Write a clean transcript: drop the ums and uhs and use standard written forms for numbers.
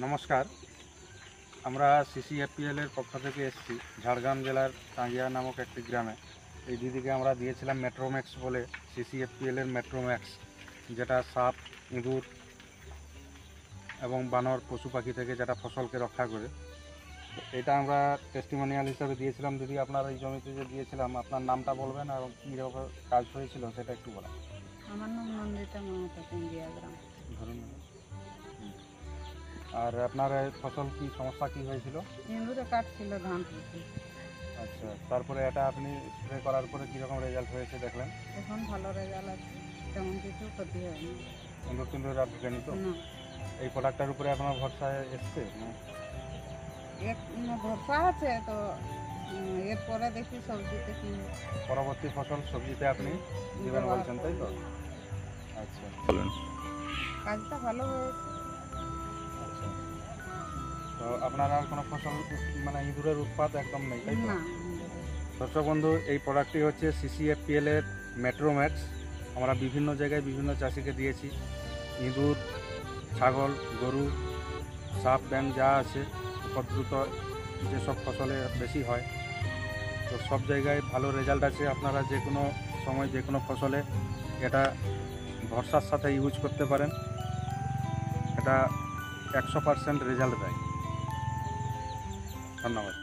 নমস্কার, আমরা সিসিএফপিএল এর পক্ষ থেকে এসেছি ঝাড়গ্রাম জেলার টাঙ্গিয়া নামক একটি গ্রামে। এই দিদিকে আমরা দিয়েছিলাম মেট্রোম্যাক্স বলে, সিসিএফপিএল এর মেট্রোম্যাক্স, যেটা সাপ, ইঁদুর এবং বানর পশু পাখি থেকে যেটা ফসলকে রক্ষা করে। এটা আমরা টেস্টিমোনিয়াল হিসাবে দিয়েছিলাম। দিদি, আপনার এই জমিতে যে দিয়েছিলাম, আপনার নামটা বলবেন এবং কীভাবে কাজ হয়েছিল সেটা একটু বলেন। আমার নাম নন্দিতা মমতা, টাঙ্গিয়া গ্রাম। ধরুন। আর আপনার ফসল কি সমস্যা কি হয়েছিল? ইঁদুরে কাটছিল ধান থেকে। আচ্ছা, তারপরে এটা আপনি স্প্রে করার পরে কীরকম রেজাল্ট হয়েছে দেখলেন? এখন ভালো রেজাল্ট আছে, তেমন কিছু ক্ষতি হয়নি। ইঁদুর টিন্দুর আর ঢুকেনি তো? না, এই প্রোডাক্টটার উপরে আপনার ভরসা এসছে? ভরসা আছে তো। এরপরে দেখি সবজিতে কি পরবর্তী ফসল সবজিতে আপনি দিবেন বলছেন, তাই তো? আচ্ছা, বলেন। কাজটা ভালো হয়েছে। আচ্ছা, তো আপনার আর কোনো ফসল মানে ইঁদুরের উৎপাত একদম নেই, তাই তো? না, দর্শক বন্ধু, এই প্রোডাক্টটি হচ্ছে সিসিএফপিএল এর মেট্রোম্যাক্স। আমরা বিভিন্ন জায়গায় বিভিন্ন চাষিকে দিয়েছি। ইঁদুর, ছাগল, গরু, সাপ, ব্যাঙ যা আছে উপদ্রুত যেসব ফসলে বেশি হয়, তো সব জায়গায় ভালো রেজাল্ট আছে। আপনারা যে কোনো সময় যে কোনো ফসলে এটা ভরসার সাথে ইউজ করতে পারেন। এটা 100% রেজাল্ট দেয়। ধন্যবাদ।